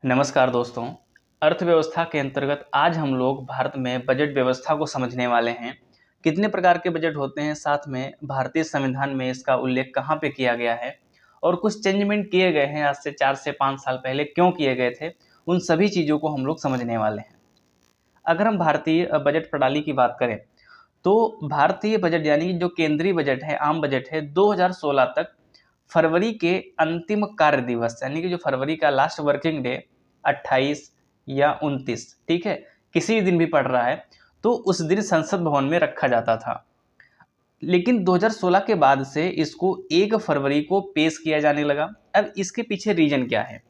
नमस्कार दोस्तों। अर्थव्यवस्था के अंतर्गत आज हम लोग भारत में बजट व्यवस्था को समझने वाले हैं। कितने प्रकार के बजट होते हैं, साथ में भारतीय संविधान में इसका उल्लेख कहाँ पे किया गया है और कुछ चेंजमेंट किए गए हैं आज से 4 से 5 साल पहले क्यों किए गए थे, उन सभी चीज़ों को हम लोग समझने वाले हैं। अगर हम भारतीय बजट प्रणाली की बात करें तो भारतीय बजट यानी कि जो केंद्रीय बजट है, आम बजट है, 2016 तक फरवरी के अंतिम कार्य दिवस यानी कि जो फरवरी का लास्ट वर्किंग डे 28 या 29, ठीक है, किसी दिन भी पड़ रहा है तो उस दिन संसद भवन में रखा जाता था। लेकिन 2016 के बाद से इसको 1 फरवरी को पेश किया जाने लगा। अब इसके पीछे रीजन क्या है?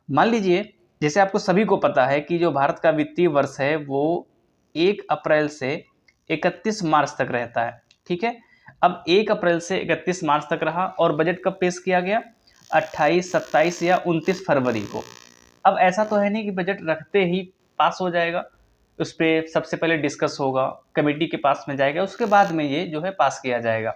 मान लीजिए, जैसे आपको सभी को पता है कि जो भारत का वित्तीय वर्ष है वो 1 अप्रैल से 31 मार्च तक रहता है, ठीक है। अब 1 अप्रैल से 31 मार्च तक रहा और बजट कब पेश किया गया? 28, 27 या 29 फरवरी को। अब ऐसा तो है नहीं कि बजट रखते ही पास हो जाएगा, उस पर सबसे पहले डिस्कस होगा, कमेटी के पास में जाएगा, उसके बाद में ये जो है पास किया जाएगा।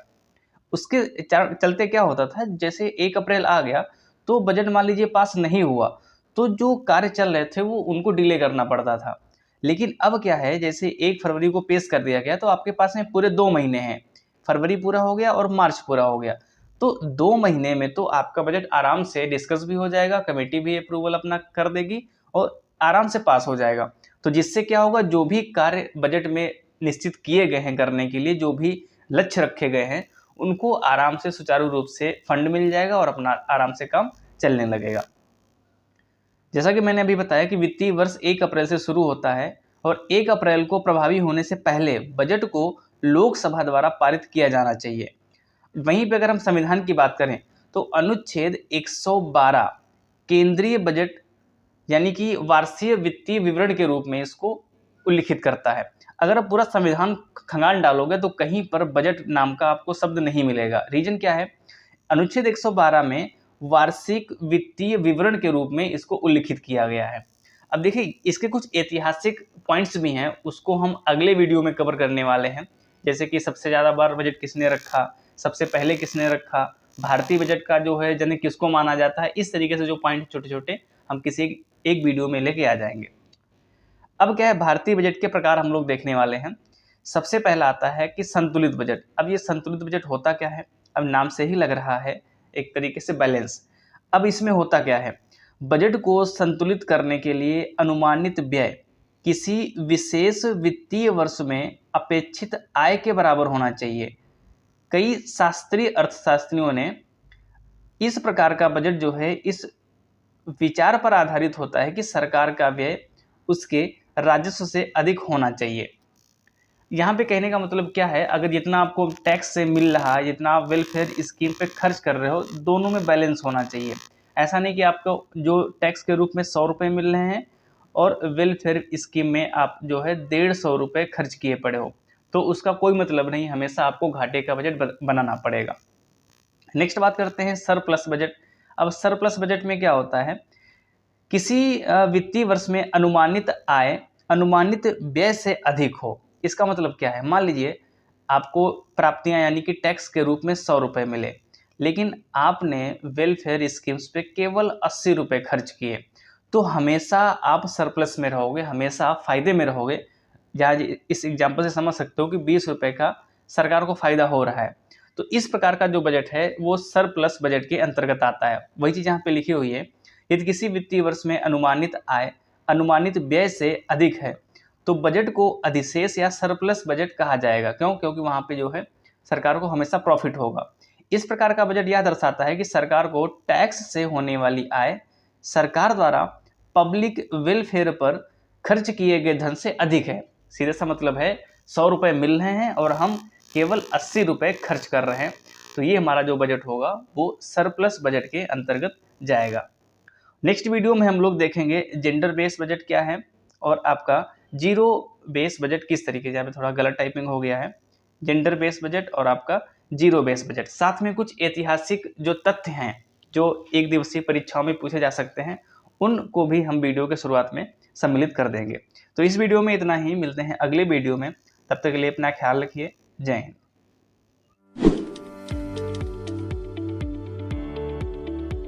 उसके चलते क्या होता था, जैसे 1 अप्रैल आ गया तो बजट मान लीजिए पास नहीं हुआ तो जो कार्य चल रहे थे वो उनको डिले करना पड़ता था। लेकिन अब क्या है, जैसे 1 फरवरी को पेश कर दिया गया तो आपके पास में पूरे 2 महीने हैं, फरवरी पूरा हो गया और मार्च पूरा हो गया, तो 2 महीने में तो आपका बजट आराम से डिस्कस भी हो जाएगा, कमेटी भी अप्रूवल अपना कर देगी और आराम से पास हो जाएगा। तो जिससे क्या होगा, जो भी कार्य बजट में निश्चित किए गए हैं करने के लिए, जो भी लक्ष्य रखे गए हैं, उनको आराम से सुचारू रूप से फंड मिल जाएगा और अपना आराम से काम चलने लगेगा। जैसा कि मैंने अभी बताया कि वित्तीय वर्ष 1 अप्रैल से शुरू होता है और 1 अप्रैल को प्रभावी होने से पहले बजट को लोकसभा द्वारा पारित किया जाना चाहिए। वहीं पे अगर हम संविधान की बात करें तो अनुच्छेद 112 केंद्रीय बजट यानी कि वार्षिक वित्तीय विवरण के रूप में इसको उल्लिखित करता है। अगर आप पूरा संविधान खंगाल डालोगे तो कहीं पर बजट नाम का आपको शब्द नहीं मिलेगा। रीजन क्या है? अनुच्छेद 112 में वार्षिक वित्तीय विवरण के रूप में इसको उल्लिखित किया गया है। अब देखिए, इसके कुछ ऐतिहासिक पॉइंट्स भी हैं, उसको हम अगले वीडियो में कवर करने वाले हैं। जैसे कि सबसे ज़्यादा बार बजट किसने रखा, सबसे पहले किसने रखा, भारतीय बजट का जो है जनक किसको माना जाता है, इस तरीके से जो पॉइंट छोटे छोटे हम किसी एक वीडियो में लेके आ जाएंगे। अब क्या है, भारतीय बजट के प्रकार हम लोग देखने वाले हैं। सबसे पहला आता है कि संतुलित बजट। अब ये संतुलित बजट होता क्या है? अब नाम से ही लग रहा है एक तरीके से बैलेंस। अब इसमें होता क्या है, बजट को संतुलित करने के लिए अनुमानित व्यय किसी विशेष वित्तीय वर्ष में अपेक्षित आय के बराबर होना चाहिए। कई शास्त्रीय अर्थशास्त्रियों ने इस प्रकार का बजट जो है इस विचार पर आधारित होता है कि सरकार का व्यय उसके राजस्व से अधिक होना चाहिए। यहाँ पे कहने का मतलब क्या है, अगर जितना आपको टैक्स से मिल रहा है, जितना आप वेलफेयर स्कीम पे खर्च कर रहे हो, दोनों में बैलेंस होना चाहिए। ऐसा नहीं कि आपको जो टैक्स के रूप में 100 रुपये मिल रहे हैं और वेलफेयर स्कीम में आप जो है 150 रुपये खर्च किए पड़े हो, तो उसका कोई मतलब नहीं, हमेशा आपको घाटे का बजट बनाना पड़ेगा। नेक्स्ट बात करते हैं सरप्लस बजट। अब सरप्लस बजट में क्या होता है, किसी वित्तीय वर्ष में अनुमानित आय अनुमानित व्यय से अधिक हो। इसका मतलब क्या है, मान लीजिए आपको प्राप्तियां यानी कि टैक्स के रूप में 100 रुपये मिले, लेकिन आपने वेलफेयर स्कीम्स पे केवल 80 रुपये खर्च किए, तो हमेशा आप सरप्लस में रहोगे, हमेशा आप फायदे में रहोगे। जहाँ इस एग्जाम्पल से समझ सकते हो कि 20 रुपये का सरकार को फायदा हो रहा है, तो इस प्रकार का जो बजट है वो सरप्लस बजट के अंतर्गत आता है। वही चीज़ यहाँ पे लिखी हुई है, यदि किसी वित्तीय वर्ष में अनुमानित आय अनुमानित व्यय से अधिक है तो बजट को अधिशेष या सरप्लस बजट कहा जाएगा। क्यों? क्योंकि वहाँ पे जो है सरकार को हमेशा प्रॉफिट होगा। इस प्रकार का बजट यह दर्शाता है कि सरकार को टैक्स से होने वाली आय सरकार द्वारा पब्लिक वेलफेयर पर खर्च किए गए धन से अधिक है। सीधे सा मतलब है 100 रुपये मिल रहे हैं और हम केवल 80 रुपये खर्च कर रहे हैं, तो ये हमारा जो बजट होगा वो सरप्लस बजट के अंतर्गत जाएगा। नेक्स्ट वीडियो में हम लोग देखेंगे जेंडर बेस्ड बजट क्या है और आपका जीरो बेस्ड बजट किस तरीके से। यहाँ पे थोड़ा गलत टाइपिंग हो गया है, जेंडर बेस्ड बजट और आपका जीरो बेस्ड बजट। साथ में कुछ ऐतिहासिक जो तथ्य हैं जो एक दिवसीय परीक्षाओं में पूछे जा सकते हैं, उनको भी हम वीडियो के शुरुआत में सम्मिलित कर देंगे। तो इस वीडियो में इतना ही, मिलते हैं अगले वीडियो में, तब तक के लिए अपना ख्याल रखिए। जय हिंद।